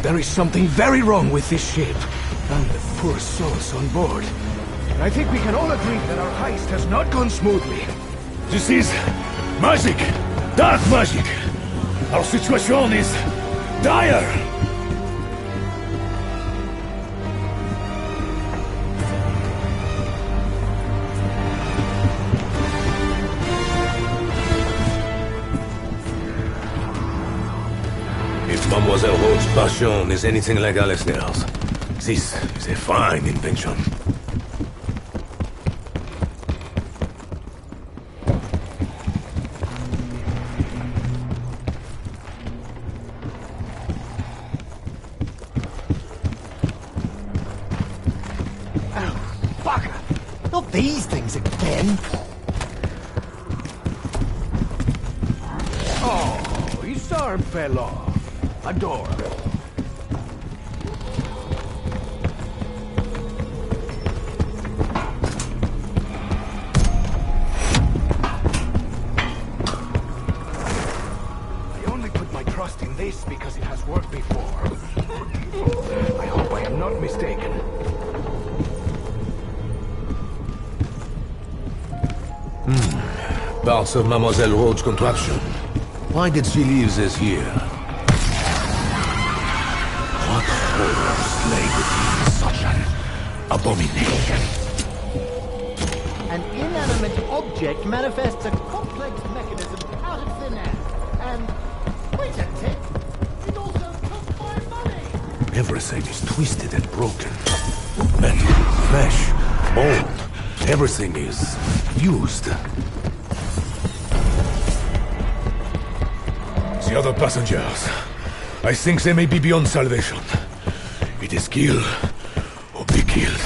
There is something very wrong with this ship, and the poor souls on board. I think we can all agree that our heist has not gone smoothly. This is magic! Dark magic! Our situation is dire! If Mademoiselle Roach's passion is anything like Alistair's, this is a fine invention. Not these things again! Oh, his arm fell off. Adorable. I only put my trust in this because it has worked before. I hope I am not mistaken. Parts of Mademoiselle Roach's contraption. Why did she leave this here? What horrors lay within such an abomination? An inanimate object manifests a complex mechanism out of thin air. And, wait a tick, it also took my money! Everything is twisted and broken. Metal, flesh, bone. Everything is fused. The other passengers. I think they may be beyond salvation. It is kill or be killed.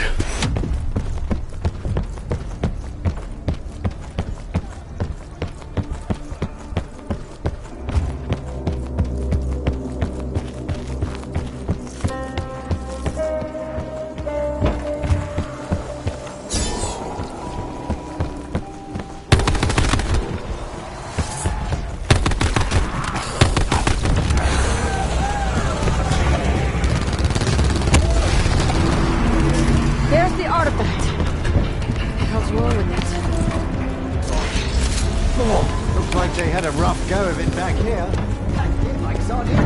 Looks like they had a rough go of it back here. Packed in like sardines.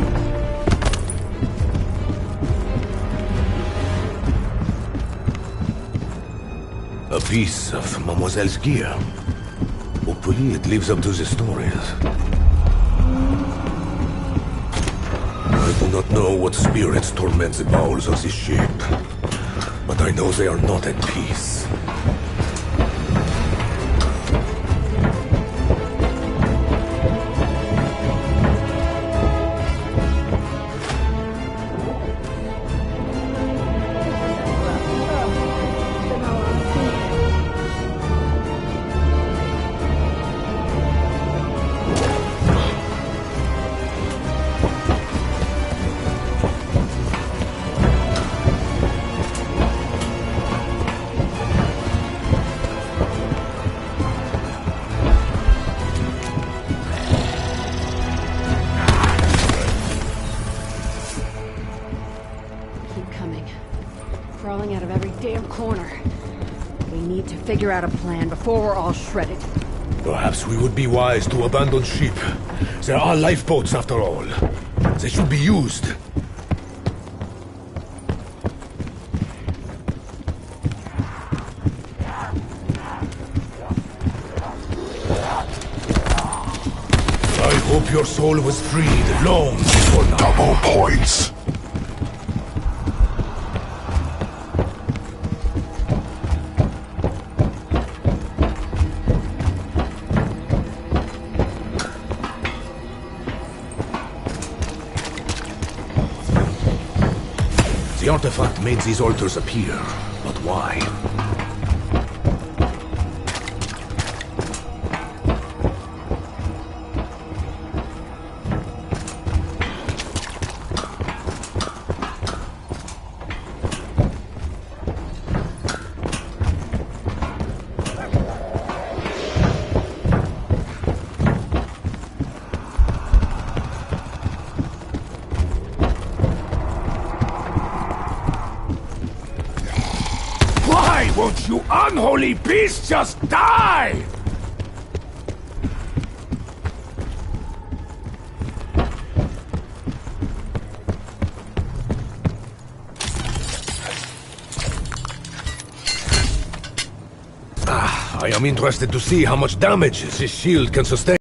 A piece of Mademoiselle's gear. Hopefully it lives up to the stories. I do not know what spirits torment the bowels of this ship, but I know they are not at peace. Crawling out of every damn corner. We need to figure out a plan before we're all shredded. Perhaps we would be wise to abandon ship. There are lifeboats after all. They should be used. I hope your soul was freed long before now. Double points. The artifact made these altars appear, but why? unholy beast just die! I am interested to see how much damage this shield can sustain.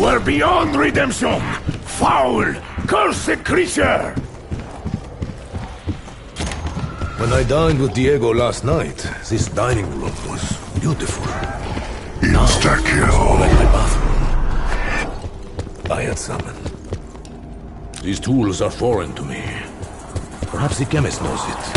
We're beyond redemption! Foul, cursed creature! When I dined with Diego last night, this dining room was beautiful. Insta-kill! Like my bathroom. I had summoned. These tools are foreign to me. Perhaps the chemist knows it.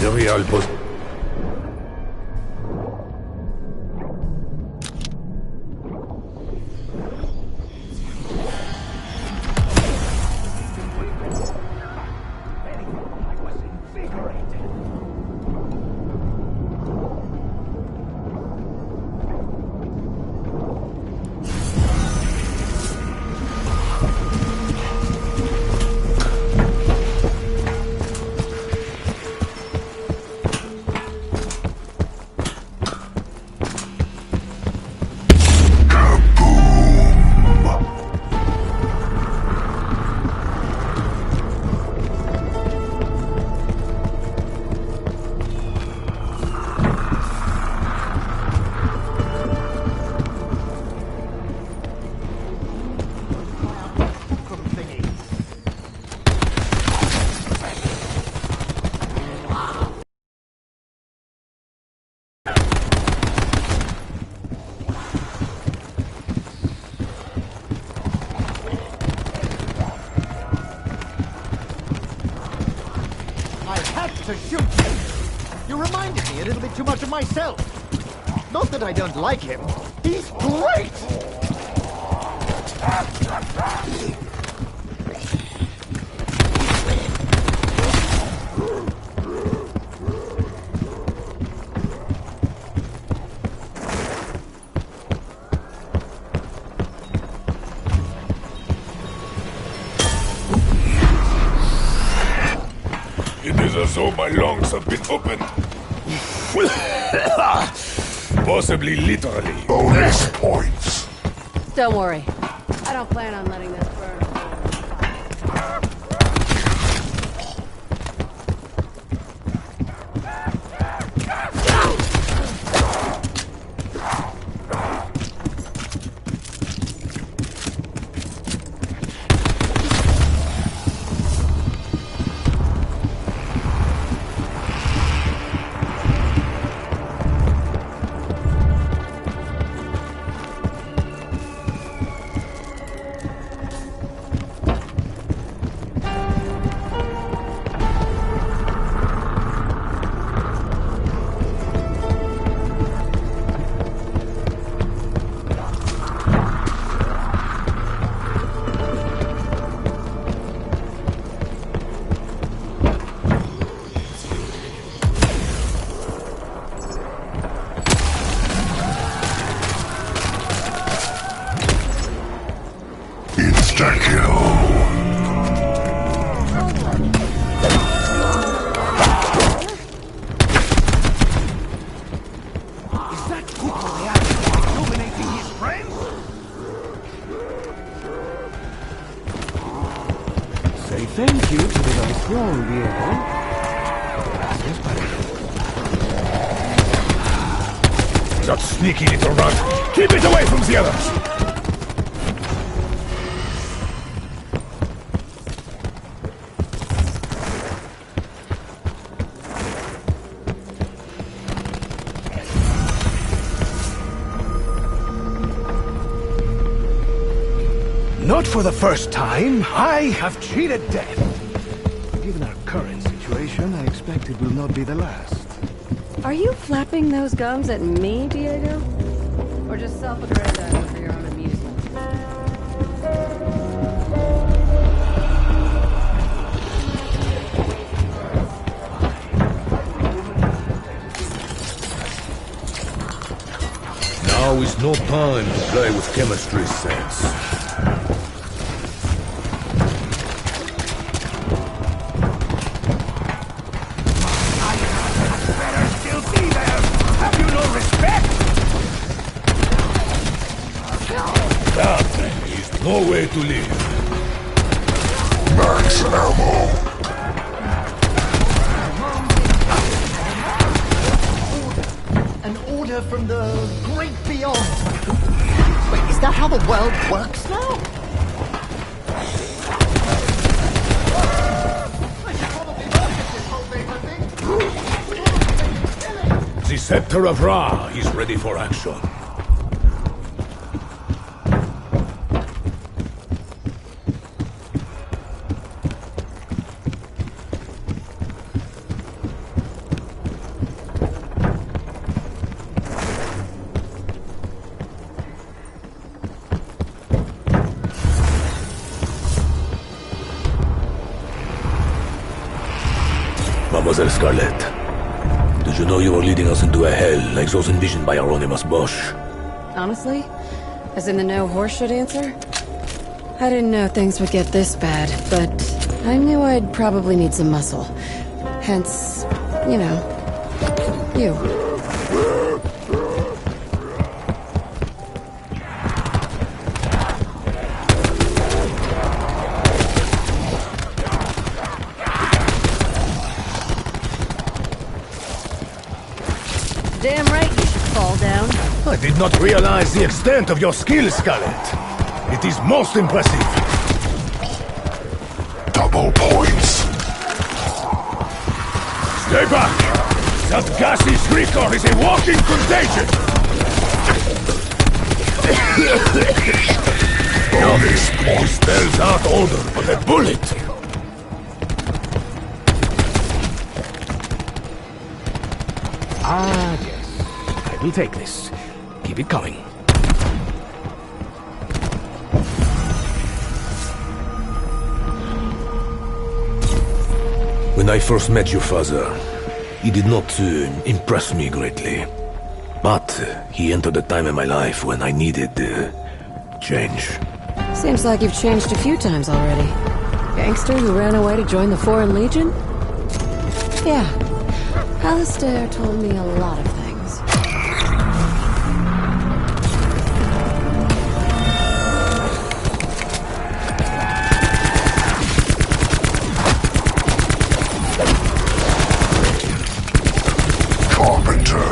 Material post. To shoot you. You reminded me a little bit too much of myself. Not that I don't like him. He's great! It is as though my lungs have been opened. Possibly literally. Bonus points. Don't worry. I don't plan on letting this burn. say thank you to the nice throne, Diego. Gracias, padre. That sneaky little rat! Keep it away from the others! Not for the first time, I have cheated death. Given our current situation, I expect it will not be the last. Are you flapping those gums at me, Diego? Or just self-aggrandizing for your own amusement? Now is no time to play with chemistry sense. No way to live. Max ammo. An order from the great beyond. Wait, is that how the world works now? The Scepter of Ra is ready for action. Mademoiselle Scarlet, did you know you were leading us into a hell like those envisioned by Hieronymus Bosch? Honestly? As in the no horseshit answer? I didn't know things would get this bad, but I knew I'd probably need some muscle. Hence, you know, you. Damn right you should fall down. I did not realize the extent of your skill, Scarlet. It is most impressive. Double points. Stay back! That gassy shrieker is a walking contagion! This spells out order, but a bullet! Ah, yes. I will take this. Keep it coming. When I first met your father, he did not impress me greatly. But he entered a time in my life when I needed change. Seems like you've changed a few times already. Gangster who ran away to join the Foreign Legion? Yeah. Alistair told me a lot of things. Carpenter.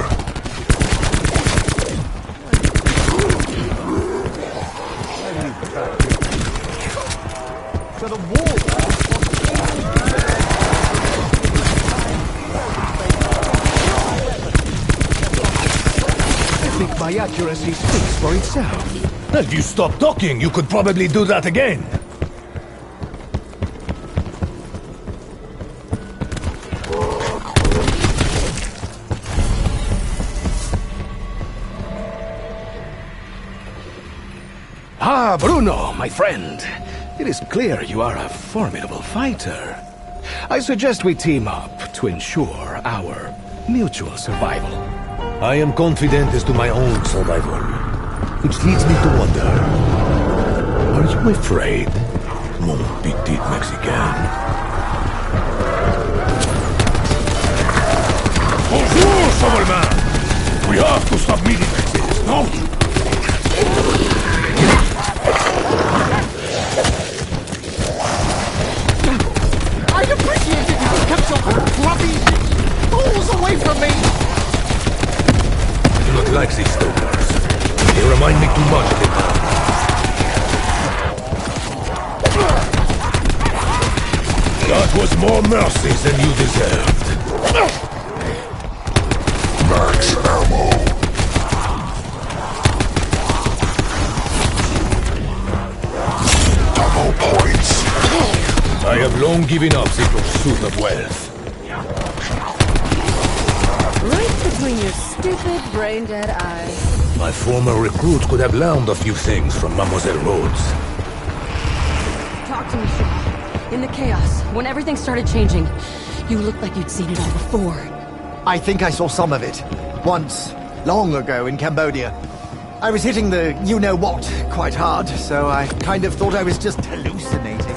So the wall. I think my accuracy speaks for itself. If you stop talking, you could probably do that again. Ah, Bruno, my friend. It is clear you are a formidable fighter. I suggest we team up to ensure our mutual survival. I am confident as to my own survival. Which leads me to wonder... Are you afraid, mon petit Mexican? Bonjour, shovelman! We have to stop meeting like this, no? was more mercy than you deserved. Max ammo. Double points. I have long given up the pursuit of wealth. Right between your stupid, brain-dead eyes. My former recruit could have learned a few things from Mademoiselle Rhodes. Talk to me, Shaw. In the chaos, when everything started changing, you looked like you'd seen it all before. I think I saw some of it. Once, long ago in Cambodia. I was hitting the you-know-what quite hard, so I kind of thought I was just hallucinating.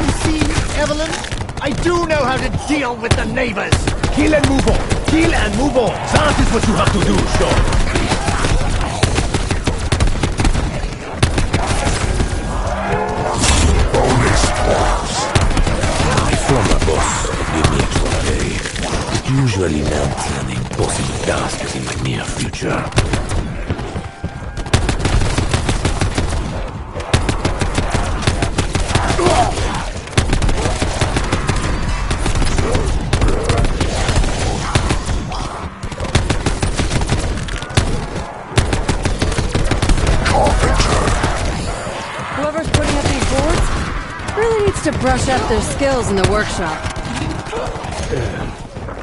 You see, Evelyn? I do know how to deal with the neighbors! Kill and move on! Kill and move on! That is what you have to do, Shaw! My former boss gave me extra pay. It usually meant an impossible task in my near future. Whoever's putting up these boards really needs to brush up their skills in the workshop.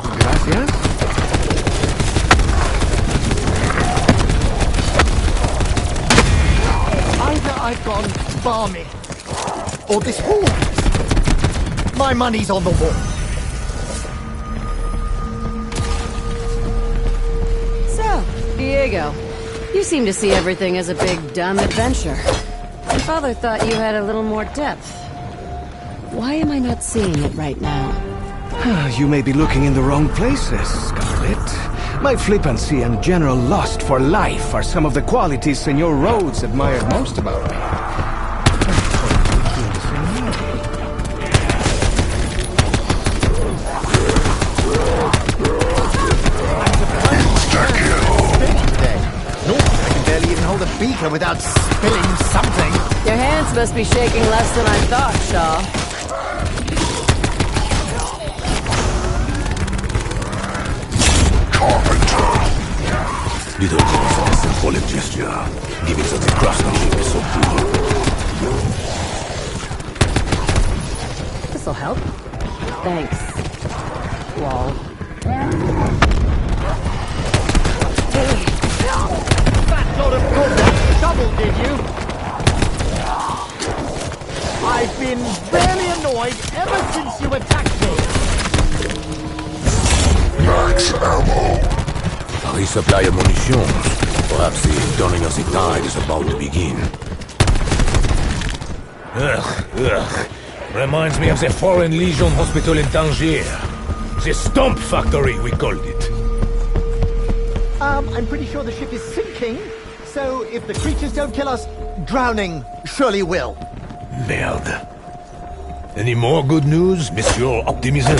Gracias. Either I've gone balmy, or this hall. My money's on the wall. So, Diego, you seem to see everything as a big, dumb adventure. My father thought you had a little more depth. Why am I not seeing it right now? You may be looking in the wrong places, Scarlet. My flippancy and general lust for life are some of the qualities Senor Rhodes admired most about me. Hold a beaker without spilling something. Your hands must be shaking less than I thought, Shaw. Little goes a symbolic gesture, giving that the craftsmanship is so pure. This'll help. Thanks. Wall. Fat lot of good double, did you? I've been very annoyed ever since you attacked me. Max ammo. A resupply of munitions. Perhaps the turning of the tide is about to begin. Ugh. Reminds me of the Foreign Legion Hospital in Tangier. The Stomp Factory, we called it. I'm pretty sure the ship is sinking, so if the creatures don't kill us, drowning surely will. Merde. Any more good news, Monsieur Optimism?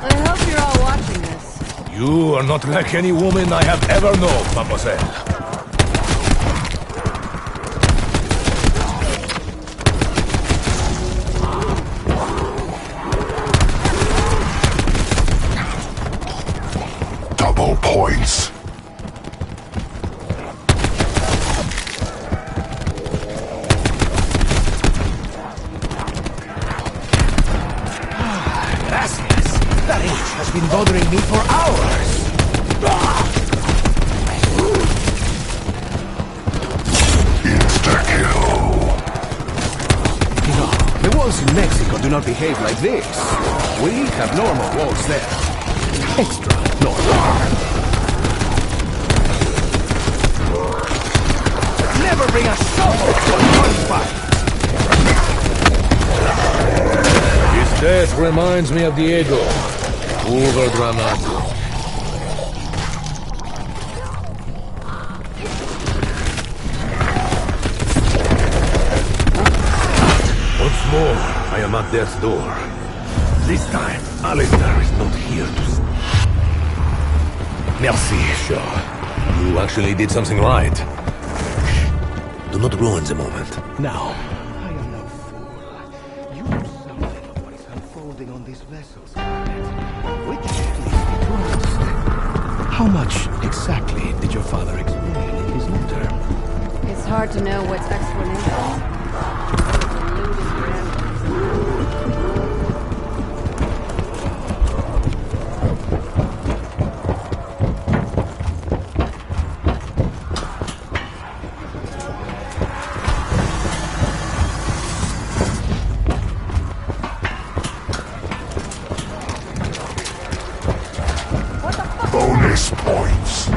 I hope you're all watching this. You are not like any woman I have ever known, mademoiselle. Double points. Gracias. That itch has been bothering me for hours. Insta-kill. No, the walls in Mexico do not behave like this. We have normal walls there. Extra normal. Never bring a shovel to a gunfight. His death reminds me of Diego. Overdramatic. Once am at death's door. This time, Alistair is not here to... Merci, sure. You actually did something right. Shh. Do not ruin the moment. Now, I am no fool. You know something of what is unfolding on these vessels, which leads me to ask, how much exactly did your father explain in his letter? It's hard to know what's explanation. Bonus points.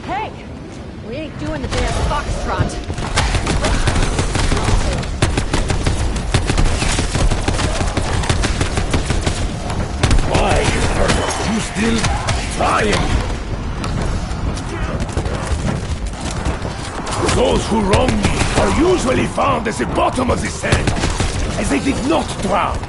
Hey! We ain't doing the damn foxtrot. Why are you still trying? Those who wrong me are usually found at the bottom of the sand, as they did not drown.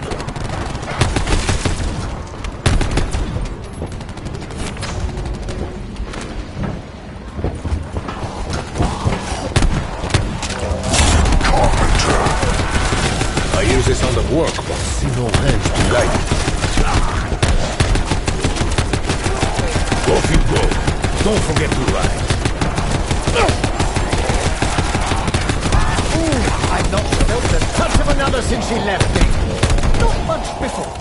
I use the sound of work, but see no hands to guide it. Off you go. Don't forget to ride. I've not felt the touch of another since she left me. Not much before.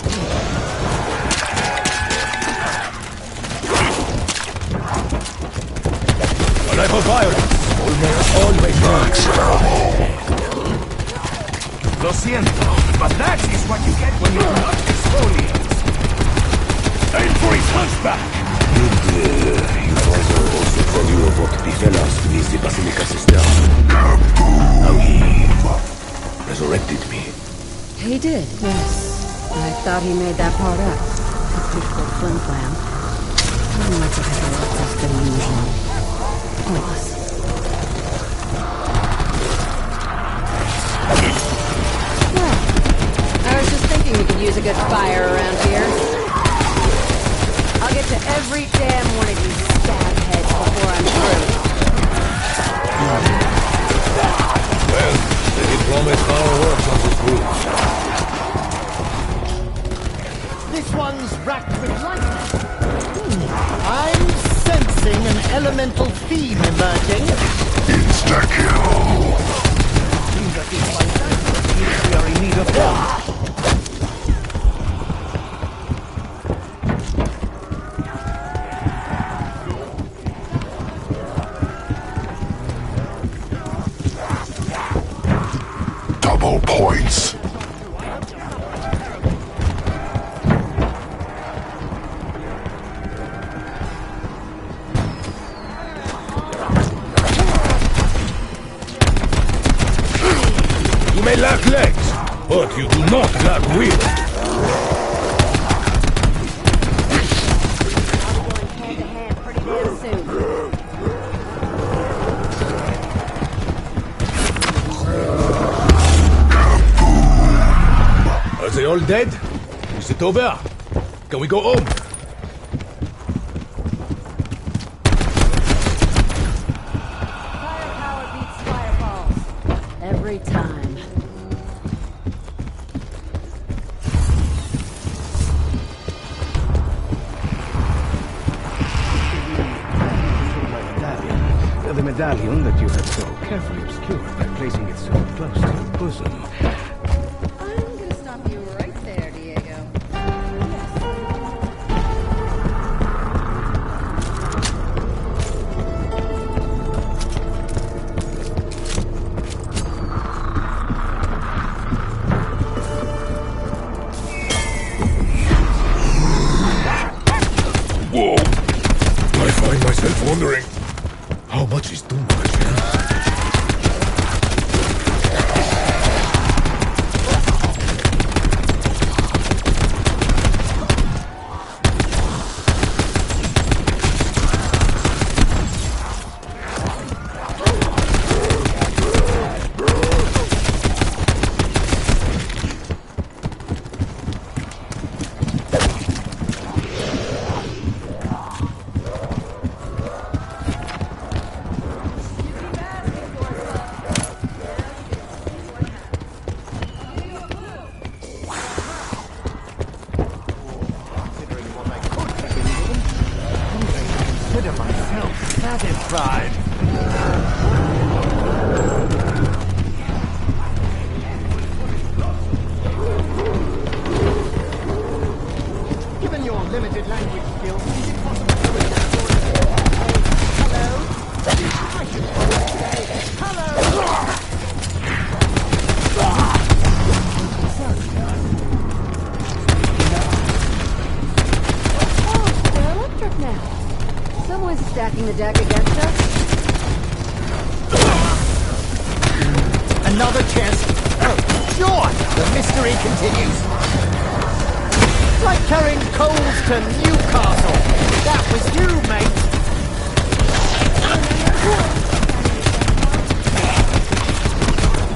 A life of violence always Max ammo. Lo siento, but that is what you get when you do not exfoliate. Aim for his hunchback! Your father also told you about the fellas beneath the Basilica Cistern. How he resurrected me. He did, yes. I thought he made that part up. Typical flim flam. Much of it was just illusion. Pointless. Well, I was just thinking we could use a good fire around here. I'll get to every damn one of you stab heads before I'm through. Well, they did promise our works on this route. This one's racked with lightning. I'm sensing an elemental theme emerging. Insta-kill. Seems that these fighters means we are in need of help. Double points. You may lack legs, but you do not lack will. I'll be going hand to hand pretty damn soon. Are they all dead? Is it over? Can we go home? Firepower beats fireballs. Every time. The medallion that you had so carefully obscured by placing it so close to your bosom. I'm gonna stop you right there, Diego. Whoa! I find myself wondering, how much is too much? limited language skills, is it possible to read that sort of thing? Hello? I should probably say hello! Oh, we're electric now. Someone's stacking the deck against us. Another chance. Oh, sure! The mystery continues. It's like carrying coals to Newcastle. That was you, mate.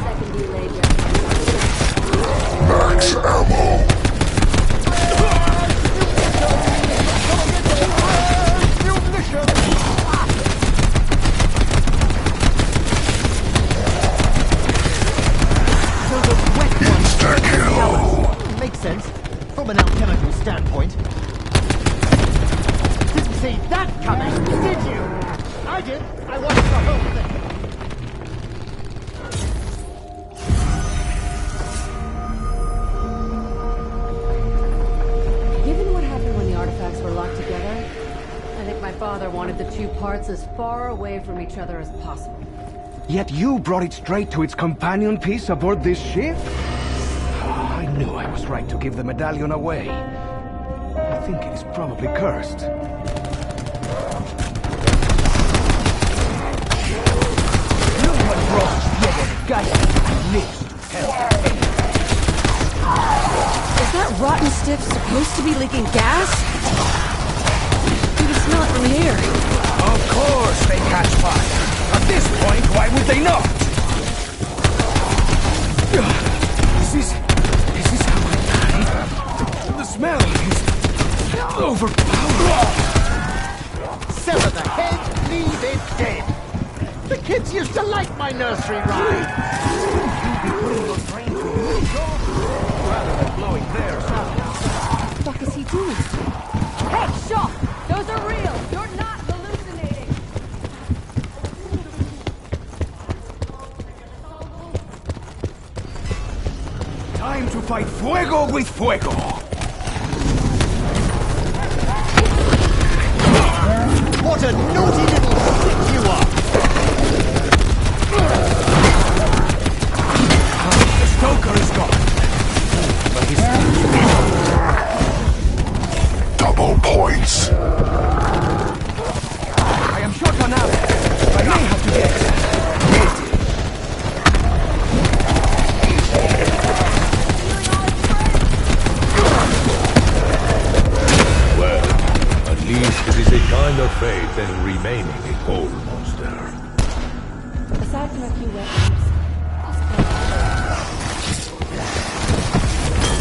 Second delay, Max ammo. Insta-kill. Makes sense, from an alchemical standpoint. Didn't see that coming, did you? I did. I watched the whole thing. Given what happened when the artifacts were locked together, I think my father wanted the two parts as far away from each other as possible. Yet you brought it straight to its companion piece aboard this ship? I knew I was right to give the medallion away. I think it is probably cursed. No one brought Is that rotten stiff supposed to be leaking gas? You can smell it from here. Of course they catch fire. At this point, why would they not? This is how I die. The smell is overpowering. Sever the head, leave it dead. The kids used to like my nursery rhyme. Rather than blowing theirs out. What the fuck is he doing? Hey, Shaw! Those are real! You're not hallucinating! Time to fight fuego with fuego. What a naughty little shit you are! The stoker is gone. But he's Double points. I am short on ammo. I may have to get creative. Well, at least it is a kind of faith in remaining a coal monster. Aside from a few weapons,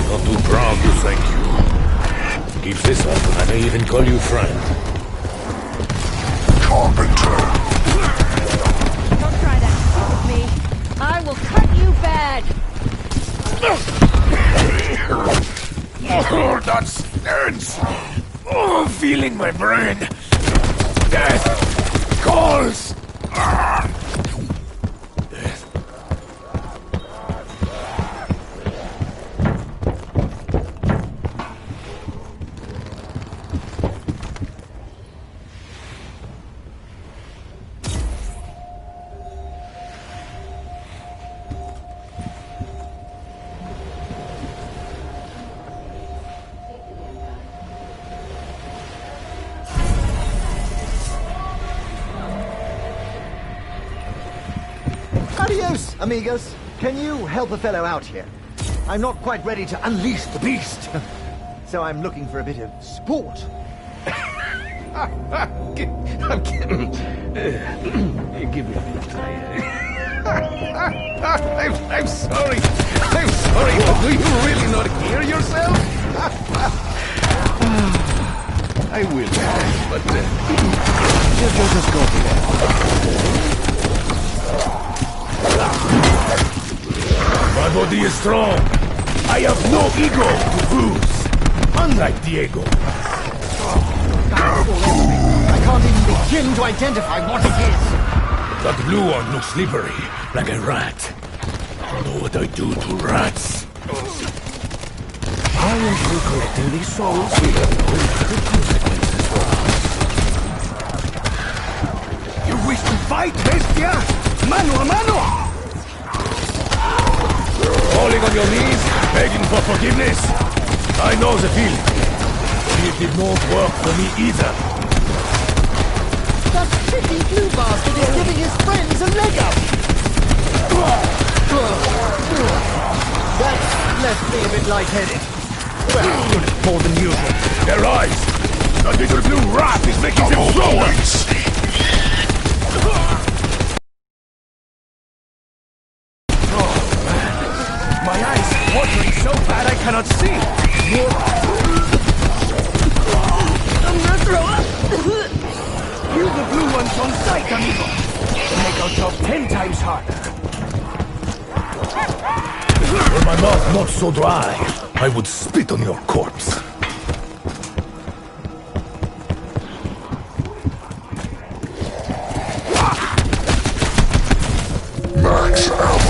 Not too proud to thank you. Keep this up, and I may even call you friend. Carpenter. don't try that shit with me. I will cut you bad! Oh, that stench! Oh, feeling my brain. Death calls. Adios, amigos. Can you help a fellow out here? I'm not quite ready to unleash the beast. So I'm looking for a bit of sport. Give me a minute. I'm sorry. I'm sorry, but do you really not hear yourself? I will, but just go there. My body is strong. I have no ego to bruise. Unlike Diego. I can't even begin to identify what it is. That blue one looks slippery, like a rat. I know what I do to rats. I am through collecting these souls. We have no immediate consequences for us. You wish to fight, bestia? Mano a mano! Falling on your knees, begging for forgiveness. I know the feeling. It did not work for me either. That tricky blue bastard is giving his friends a leg up! That left me a bit lightheaded. Well, more than usual. Their eyes! The little blue rat is making them Double stronger! points. My eyes are watering so bad I cannot see! I'm gonna throw up! You the blue ones on sight, amigo! Make our job 10 times harder. Were my mouth not so dry, I would spit on your corpse. Max ammo.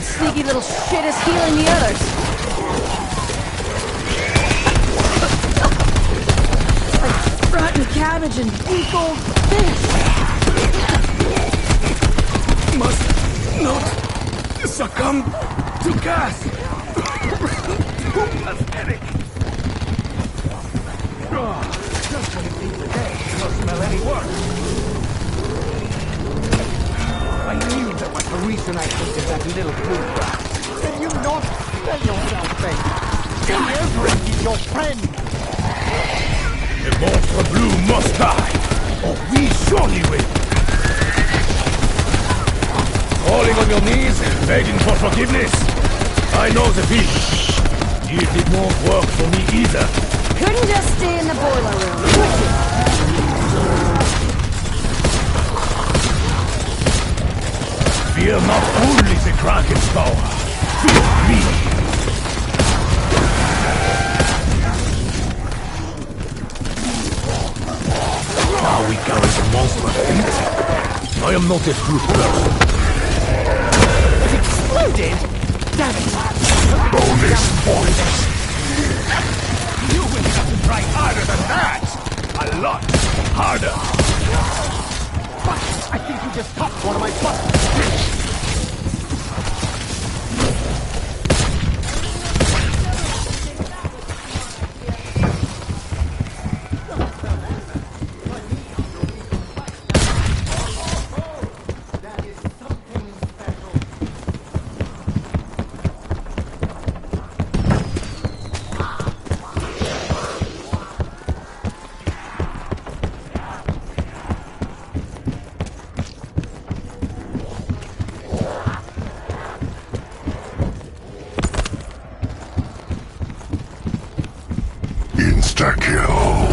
Sneaky little shit is healing the others. Like rotten cabbage and weak old fish. Must not succumb to gas. Too pathetic. Just when it seems the day cannot smell any worse. I knew that was the reason I hated that little blue rat. Can you not tell yourself, Ben? Everett is your friend! The Bo4 Blue must die, or we surely will. Falling on your knees, begging for forgiveness. I know the feeling. It did not work for me either. Couldn't just stay in the boiler room, could you? Fear not only the Kraken's power. Fear me. Now we carry the monster feet. I am not a true person. It exploded! Damn it! Bonus points. You will have to try harder than that. A lot harder. Fuck! I think you just topped one of my buttons! Insta-kill.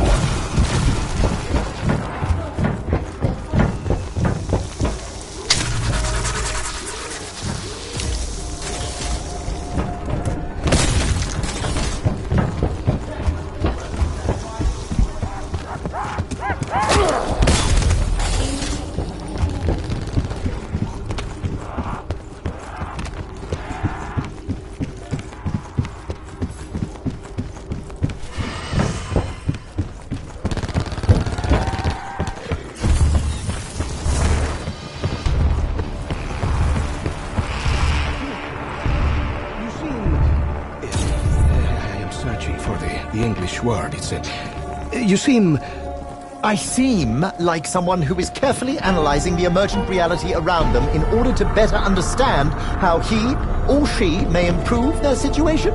The English word, it's you seem... I seem like someone who is carefully analyzing the emergent reality around them in order to better understand how he or she may improve their situation?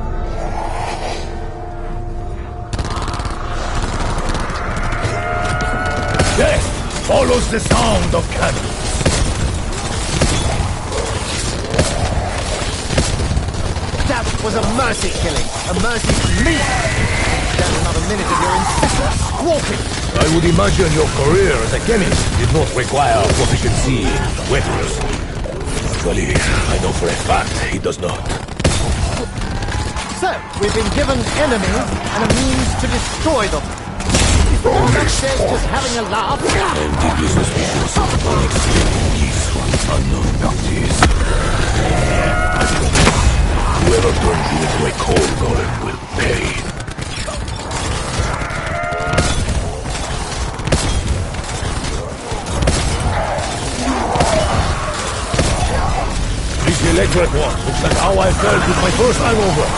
Death follows the sound of cannon. That was a mercy killing. A mercy to me. Stand another minute of your incessant squawking. I would imagine your career as a chemist did not require proficiency in weapons. Actually, I know for a fact he does not. So, we've been given enemies and a means to destroy them. Is the one upstairs just having a laugh? I'm deeply suspicious of unexplained gifts from unknown bounties. Whoever turns you into a cold golem will pay. This electric one looks like how I felt with my first hangover.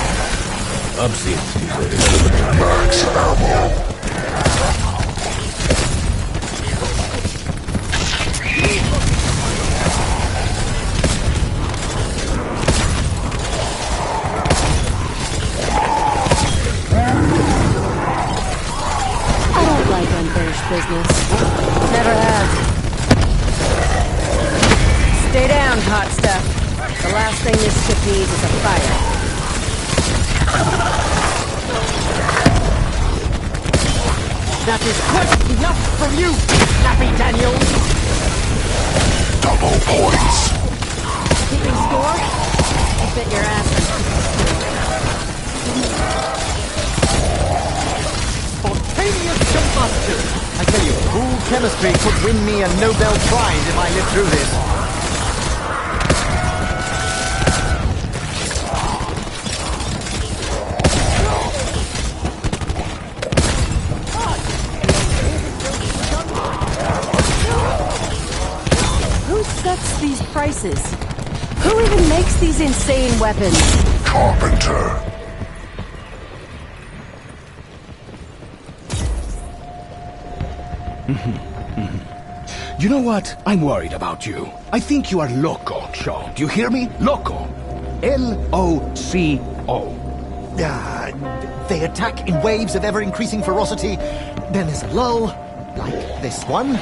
Absinthe is a relevant. Max ammo. Business. Never have. Stay down, hot stuff. The last thing this ship needs is a fire. That is quite enough from you, Snappy Daniels! Double points. Keeping score? I bet your ass is Spontaneous combustion! I tell you, cool chemistry could win me a Nobel Prize if I live through this. Who sets these prices? Who even makes these insane weapons? Carpenter. You know what? I'm worried about you. I think you are loco, Shaw. Do you hear me? Loco. L-O-C-O. They attack in waves of ever-increasing ferocity. Then there's a lull, like this one.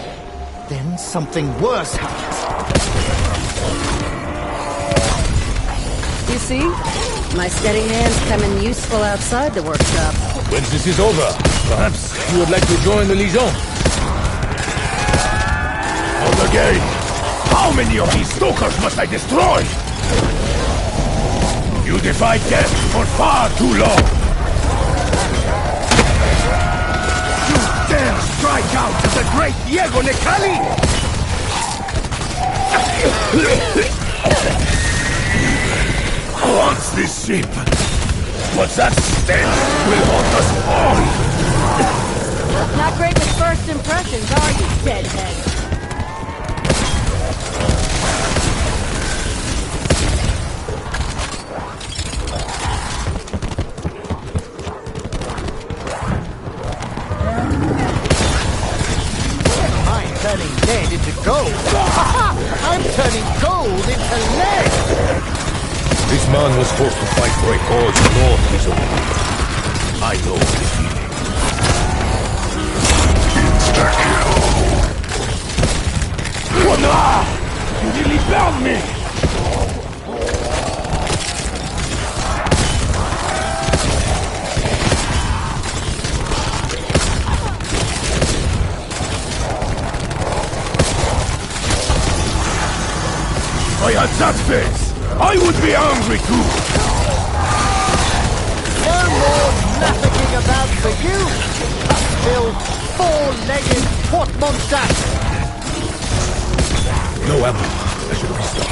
Then something worse happens. You see? My steady hands come in useful outside the workshop. When this is over, perhaps you would like to join the Legion. On the gate! How many of these stalkers must I destroy? You defied death for far too long! You dare strike out at the great Diego Necali! Once this ship, but that stench will haunt us all! Not great with first impressions, are you, deadhead? Turning lead into gold. I'm turning gold into lead. This man was forced to fight for a cause north his own. I know the feeling. Insta-kill. Oh, no! You nearly found me! I had that face, I would be angry too. No more napping about for you, Bill, four-legged pot monster! No ammo. I should restock.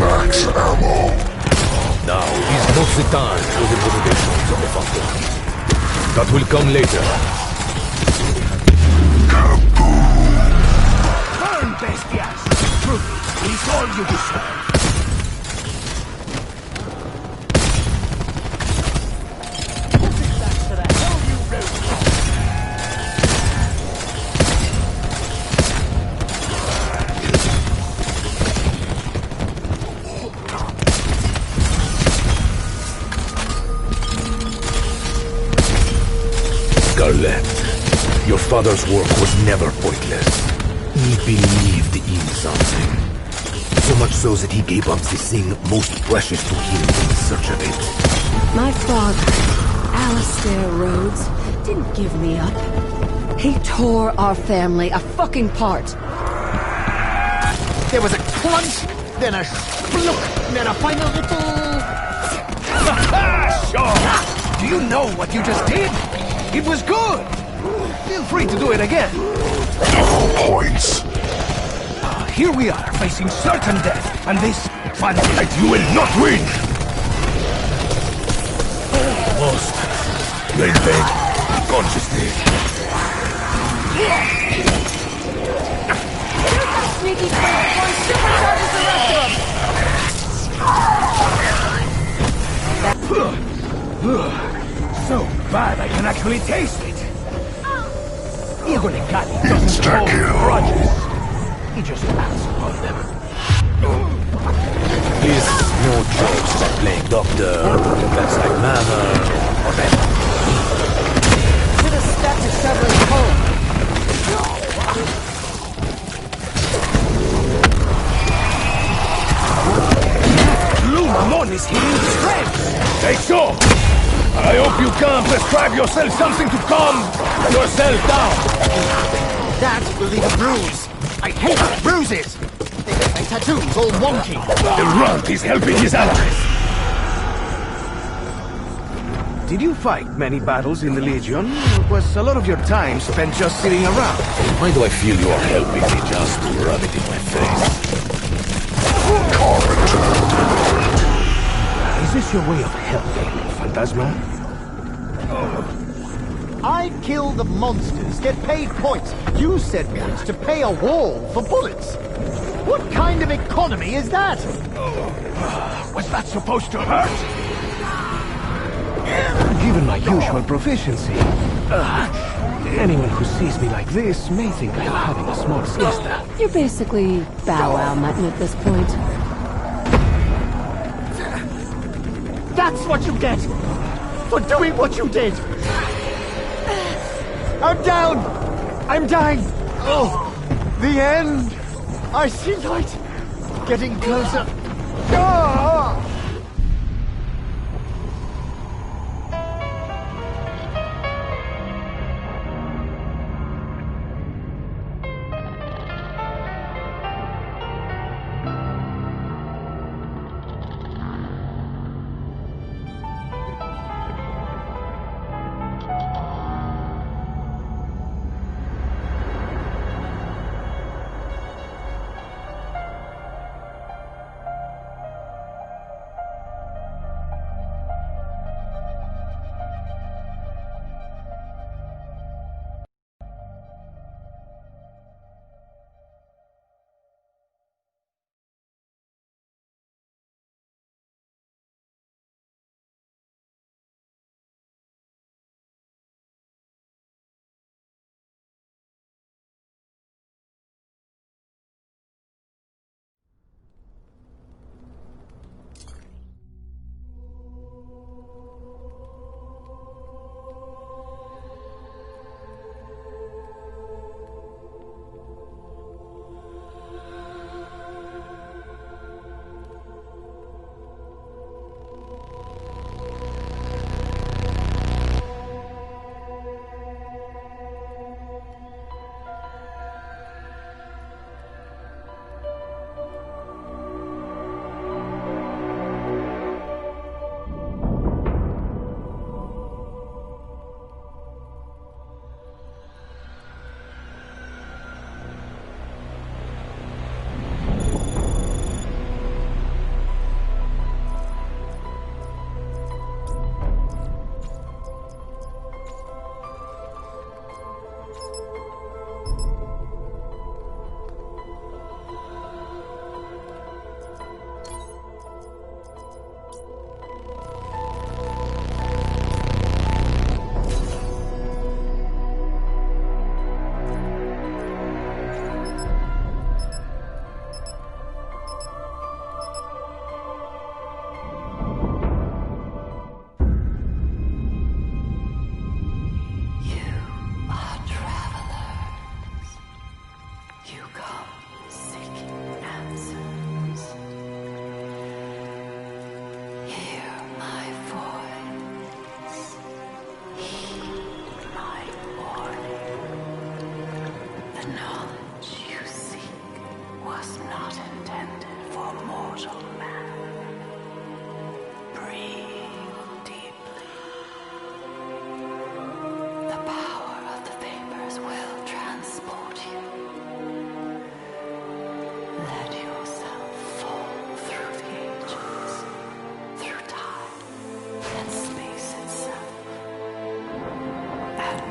Max ammo. Now is not the time for the motivations of the factor. That will come later. Burn, bestias! Truly, it is all you deserve. Scarlet, your father's work was never pointless. He believed in something. So much so that he gave up the thing most precious to him in search of it. My father, Alistair Rhodes, didn't give me up. He tore our family a fucking part. There was a crunch, then a splook, then a final little... Sure! Do you know what you just did? It was good! Feel free to do it again. No points. Here we are, facing certain death, and this fun But you will not win! Lost. Plain pain. Consciously. Sneaky plant one supercharges the rest of them! so bad I can actually taste it. Igor Lecali doesn't hold Insta-kill. grudges. He just acts upon them. Please, no jokes about playing doctor, bedside manner, or that. Should have stuck to shoveling home. Blue Mamon is hitting strength. Take so! I hope you can prescribe yourself something to calm yourself down. That will leave a bruise. I hate bruises. They make my tattoos all wonky. The runt is helping his allies. Did you fight many battles in the Legion? Or was a lot of your time spent just sitting around? Why do I feel you are helping me just to rub it in my face? Is this your way of helping, Phantasma? I kill the monsters, get paid points. You said once to pay a wall for bullets. What kind of economy is that? Was that supposed to hurt? Given my usual proficiency, anyone who sees me like this may think I am having a small siesta. You're basically Bow Wow mutton at this point. That's what you get for doing what you did. I'm down. I'm dying. Oh, the end. I see light. Getting closer. Ah!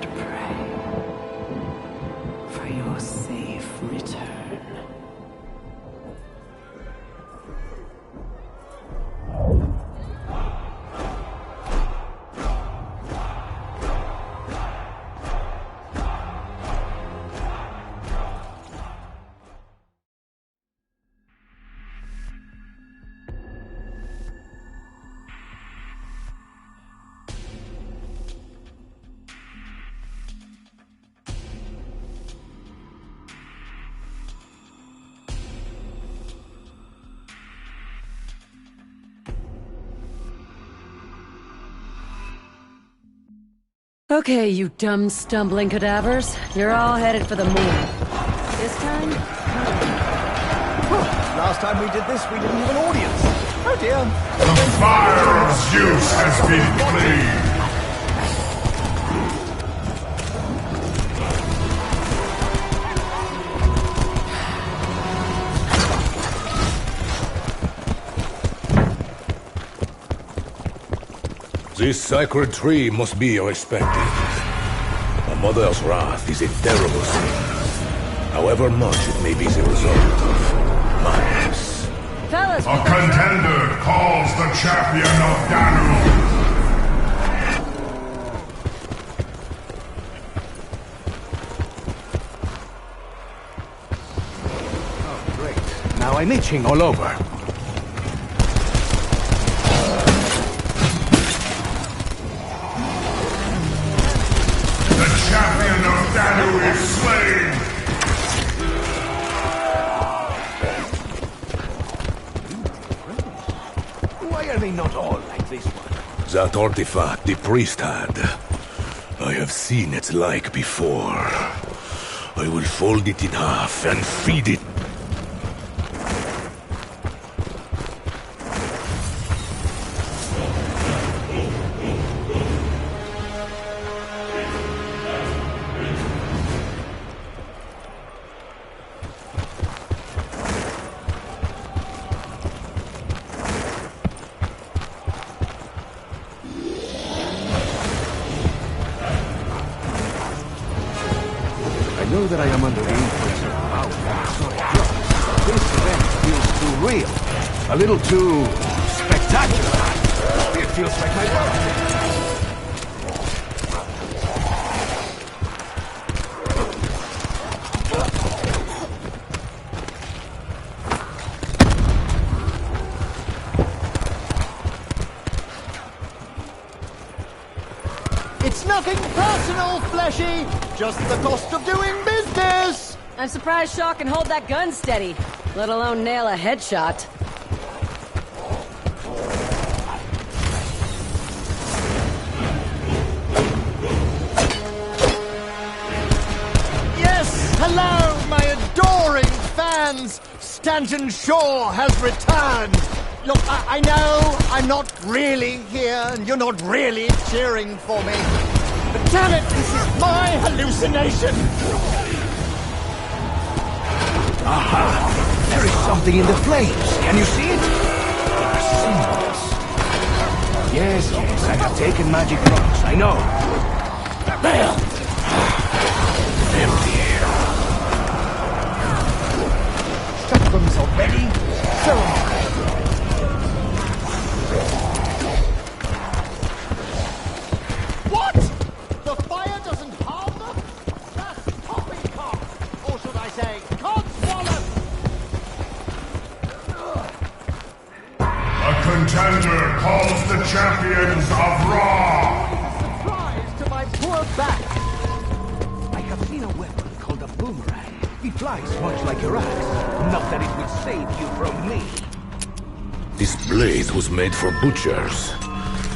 and pray for your safe return. Okay, you dumb, stumbling cadavers. You're all headed for the moon. This time? Last time we did this, we didn't have an audience. Oh dear. The fire of Zeus has been cleaned. This sacred tree must be respected. A mother's wrath is a terrible thing. However much it may be the result of madness. Fellas, A contender calls the champion of Danu. Oh, great. Now I'm itching all over. The champion of Danu is slain. Why are they not all like this one? That artifact the priest had. I have seen its like before. I will fold it in half and feed it. I know that I am under the influence of power. This event feels too real. A little too spectacular. It feels like my birthday. It's nothing personal, Fleshy. Just the cost of doing business. I'm surprised Shaw can hold that gun steady, let alone nail a headshot. Yes, hello, my adoring fans. Stanton Shaw has returned. Look, I know I'm not really here, and you're not really cheering for me. But damn it, this is my hallucination. Aha! There is something in the flames. Can you see it? There are symbols. Yes, yes, I have taken magic rocks. I know. There! Empty. Shotguns already? So am I. What? The fire doesn't harm them? That's poppycock! Or should I say, codswallop! A contender calls the champions of Raw. Surprise to my poor back! I have seen a weapon called a boomerang. It flies much like your axe. Not that it would save you from me. This blade was made for butchers.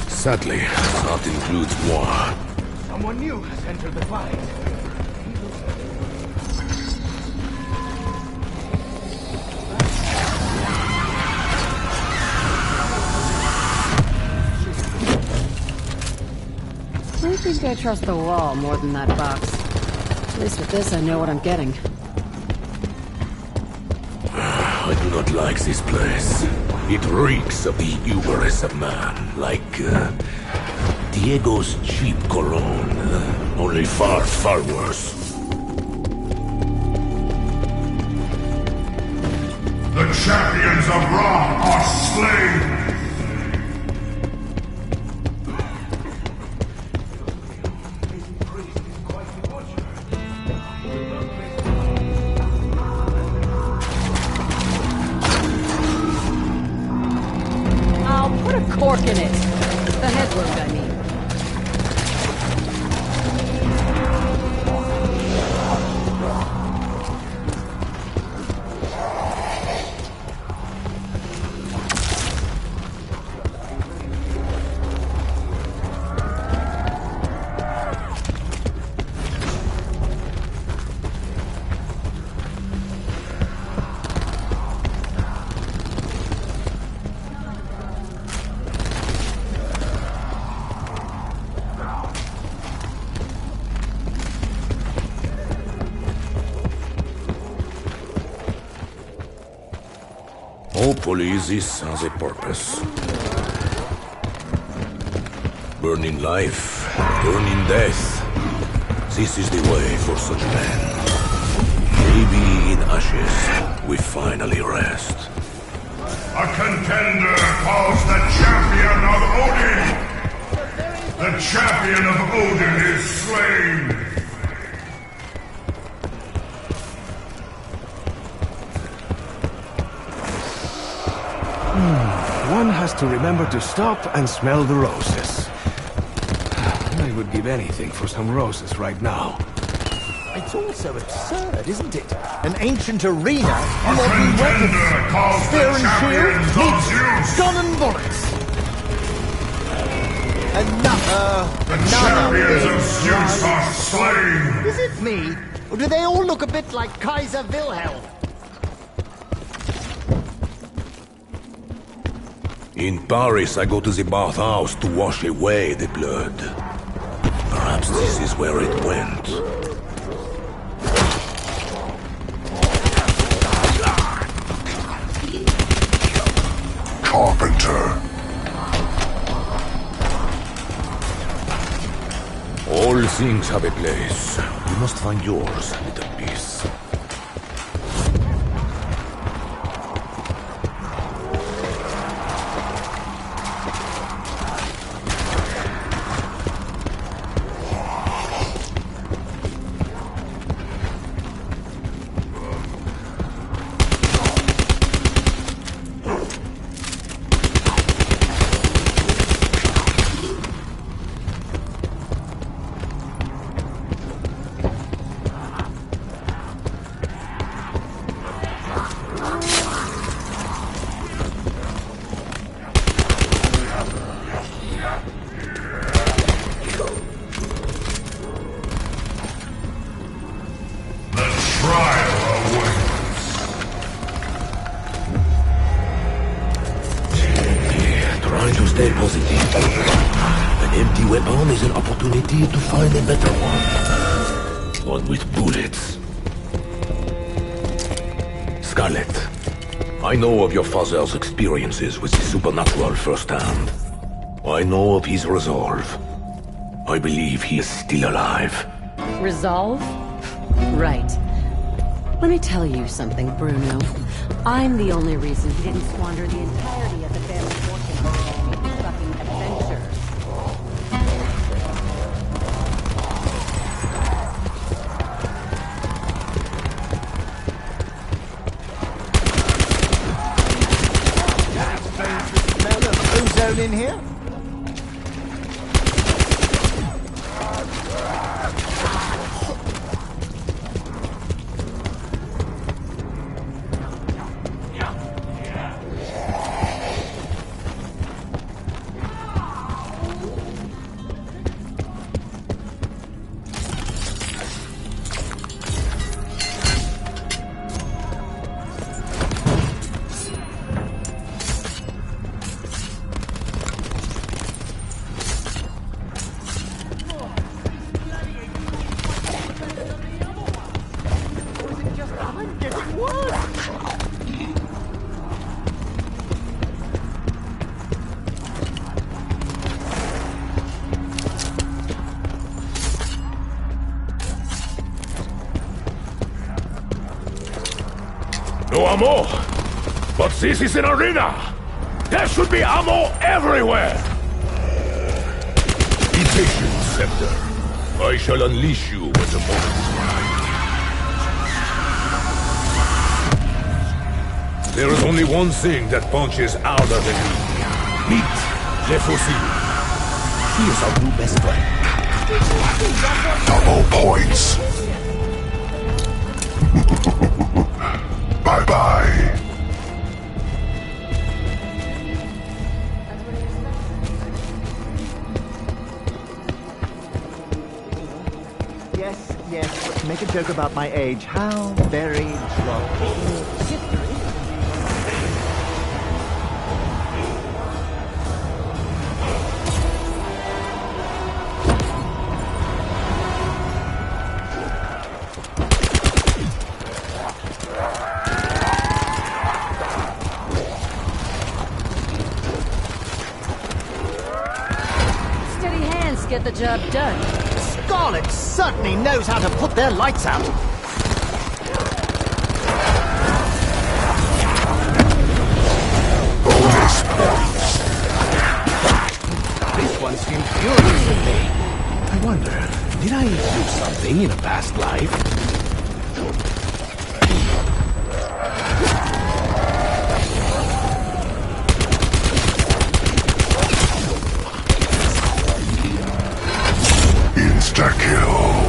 Sadly, that includes moi. Someone new has entered the fight. I think I trust the wall more than that box. At least with this, I know what I'm getting. I do not like this place. It reeks of the hubris of man, like Diego's cheap cologne Only far, far worse. The champions of Ra are slain! Put a cork in it. The head wound, I mean. Hopefully this has a purpose. Burning life, burning death. This is the way for such men. Maybe in ashes, we finally rest. A contender calls the champion of Odin! The champion of Odin is slain! One has to remember to stop and smell the roses. I would give anything for some roses right now. It's all so absurd, isn't it? An ancient arena, A modern contender weapons, calls the spear and champions shield, of meets Zeus! gun and bullets. The champions of Zeus are slain! Is it me? Or do they all look a bit like Kaiser Wilhelm? In Paris, I go to the bathhouse to wash away the blood. Perhaps this is where it went. Carpenter. All things have a place. You must find yours, little piece. Stay positive. An empty weapon is an opportunity to find a better one. One with bullets. Scarlet, I know of your father's experiences with the supernatural firsthand. I know of his resolve. I believe he is still alive. Resolve? Right. Let me tell you something, Bruno. I'm the only reason he didn't squander the entirety of the family fortune on any fucking adventure. Smell of ozone in here? No ammo. But this is an arena. There should be ammo everywhere. Be patient, Scepter. I shall unleash you when the moment is right. There is only one thing that punches harder than me. Meet Le Fossil. He is our new best friend. Double points. Bye-bye. Yes, but make a joke about my age. How very droll. Steady hands get the job done. Scarlet certainly knows how to put their lights out. This one seems furious at me. I wonder, did I do something in a past life? Insta-kill.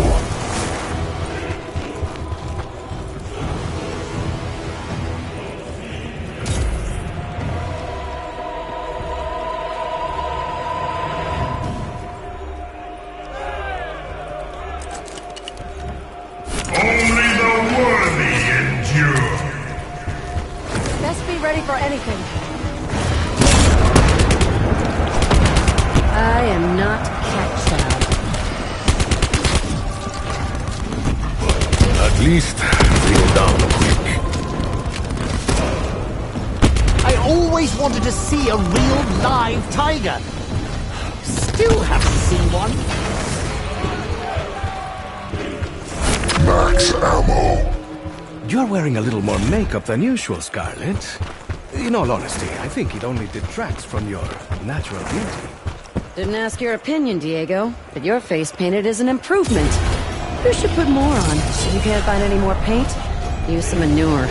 Only the worthy endure. Best be ready for anything. I am not cat child. At least, go down quick. I always wanted to see a real live tiger. Still haven't seen one. Max ammo. You're wearing a little more makeup than usual, Scarlet. In all honesty, I think it only detracts from your natural beauty. Didn't ask your opinion, Diego, but your face painted is an improvement. You should put more on. If you can't find any more paint, use some manure.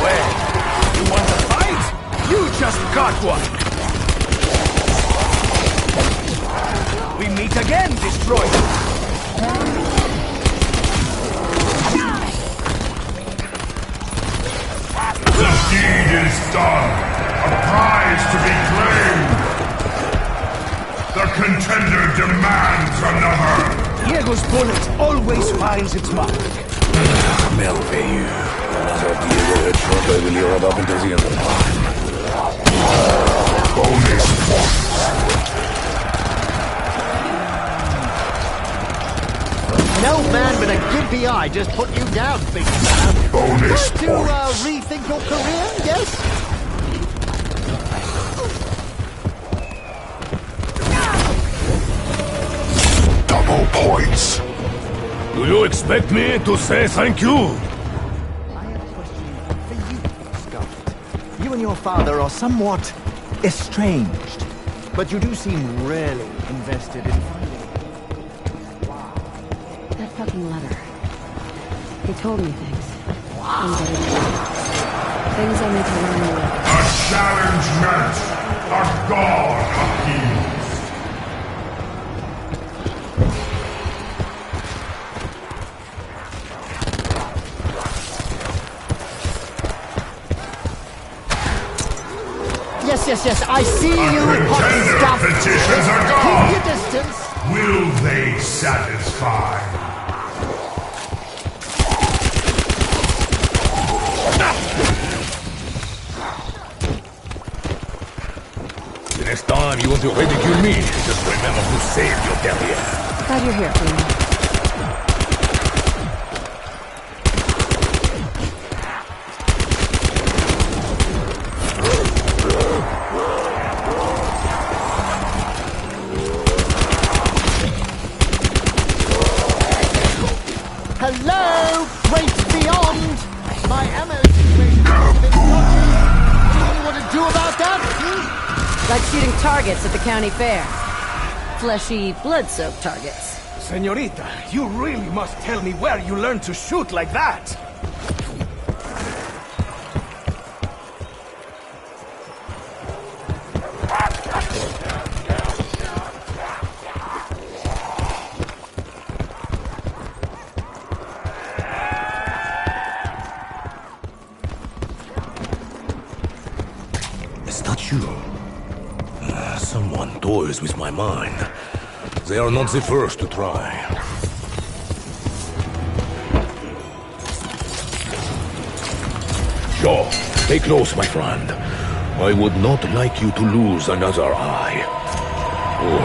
Well, you want to fight? You just got one! We meet again, Destroyer! The deed is done. A prize to be claimed. The contender demands another. Diego's bullet always finds its mark. Merveilleux. Another Diego headshot, I will hear about until the end of time. Bonus points. An old man with a gimpy eye just put you down, big fella. Bonus To points. rethink your career, yes? Double points. Do you expect me to say thank you? I have a question for you, Scarlet. You and your father are somewhat estranged, but you do seem really invested in finding. That fucking letter. He told me things. Things I didn't know. Things I need to learn more. A challenge met. A god appeals. Yes, I see you, hot contender stuff. petitions a Keep god. your distance. Will they satisfy? The next time you want to ridicule me, just remember to save your career. Glad you're here, Bruno. great beyond! My ammo situation is a bit dodgy. Anything you want to do about that? Like shooting targets at the county fair. Fleshy, blood-soaked targets. Senorita, you really must tell me where you learned to shoot like that! It's not you. Someone toys with my mind. They are not the first to try. Sure, stay close, my friend. I would not like you to lose another eye. Or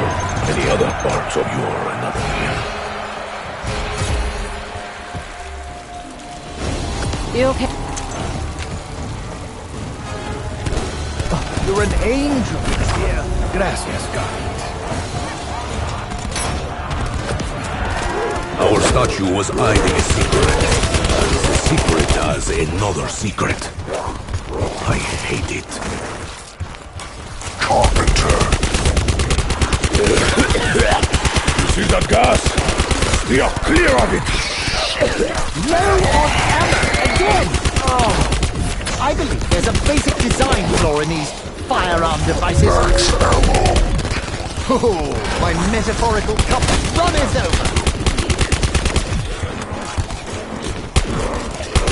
any other parts of your anatomy. You okay? You're an angel, dear. Gracias, God. Our statue was hiding a secret. The secret has another secret. I hate it. Carpenter. You see that gas? We are clear of it! Low on ammo again! Oh, I believe there's a basic design flaw in these firearm devices. Max ammo. Oh, my metaphorical cup runneth over.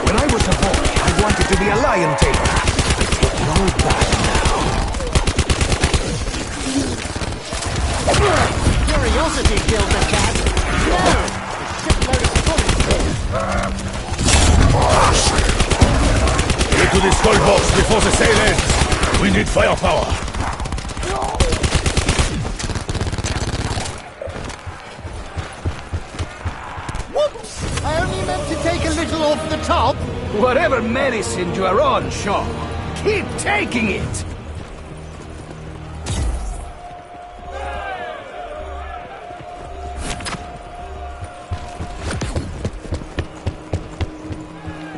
When I was a boy, I wanted to be a lion tamer. It's all back now. Curiosity killed the cat. No! A shipload of bullets. Get to the skull box before the sail ends! We need firepower! Whoops! I only meant to take a little off the top. Whatever medicine you are on, Shaw, keep taking it!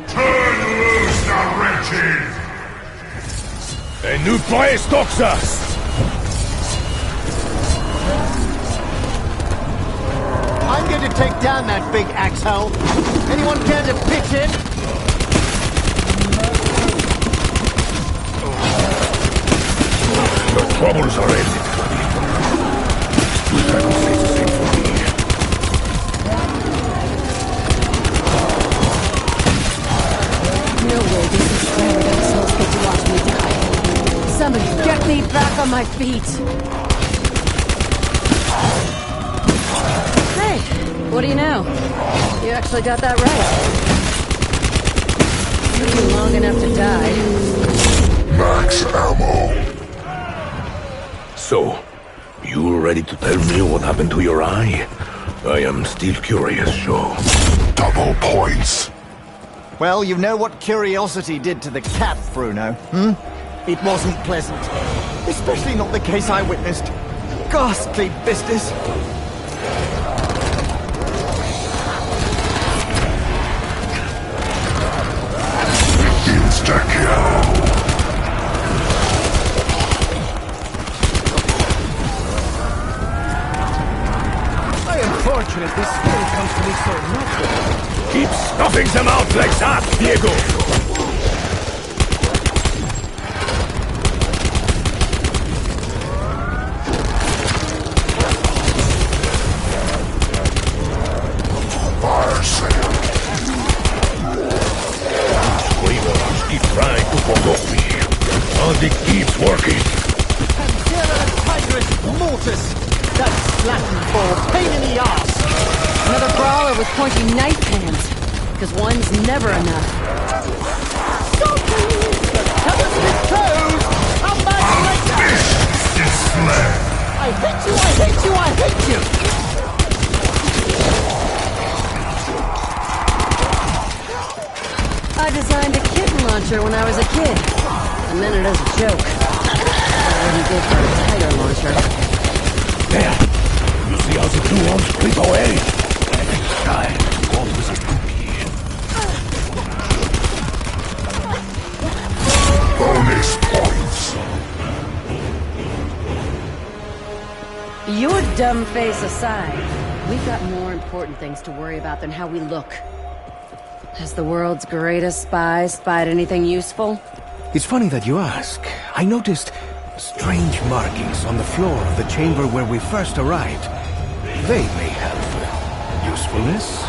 Turn loose the wretched. A new prize stalks us! I'm going to take down that big axhole. Anyone care to pitch in? Your troubles are ended, buddy. Wish I could say the same for me. No way these stranded assholes get to watch me die. Somebody get me back on my feet! Hey, what do you know? You actually got that right. Took you long enough to die. Max ammo. So, you ready to tell me what happened to your eye? I am still curious, Shaw. Double points. Well, you know what curiosity did to the cat, Bruno, It wasn't pleasant. Especially not the case I witnessed. Ghastly business. Insta-kill. I am fortunate this skill comes to me so naturally. Keep stuffing them out like that, Diego! Fire sale. Screamers keep trying to provoke me. And it keeps working. Pantera Tigris Mortis. That's Latin for pain in the ass. Another brawler with pointy knife hands. Because one's never enough. Cover his toes. Come back later. Is fled. I hate you, I hate you, I hate you. I designed a kitten launcher when I was a kid. I meant it as a joke. I wouldn't give her a tiger launcher. There! You see how the two ones creep away? Next time, go with a cookie. Your dumb face aside, we've got more important things to worry about than how we look. Has the world's greatest spy spied anything useful? It's funny that you ask. I noticed strange markings on the floor of the chamber where we first arrived. They may have usefulness.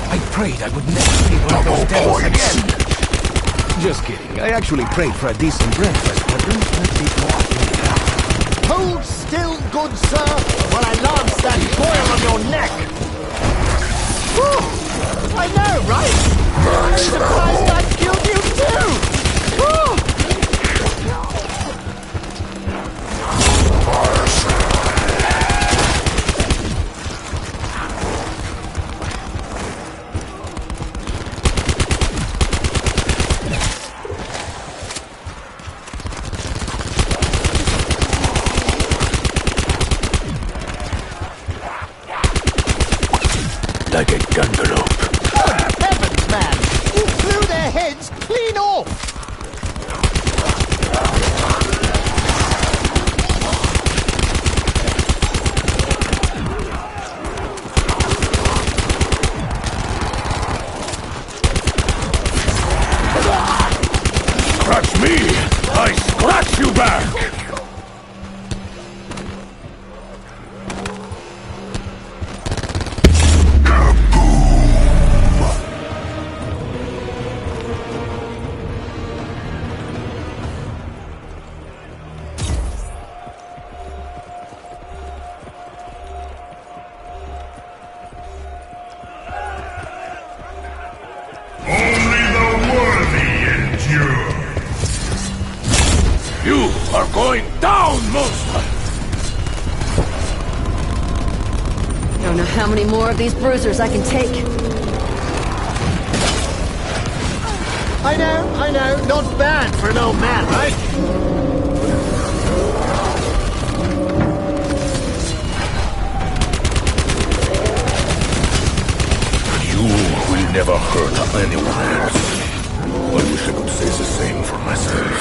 I prayed I would never see one of those devils again. Just kidding. I actually prayed for a decent breakfast, but don't let me talk. Hold still, good sir, while I lance that coil on your neck. Whew! I know, right? I'm surprised I killed you too! Whew! Like a cantaloupe. Good heavens, man! You blew their heads clean off! Scratch me, I scratch you back! Only the worthy endure. You are going down, monster! Don't know how many more of these bruisers I can take. I know, not bad for an old man, right? You will never hurt anyone else. I wish I could say the same for myself.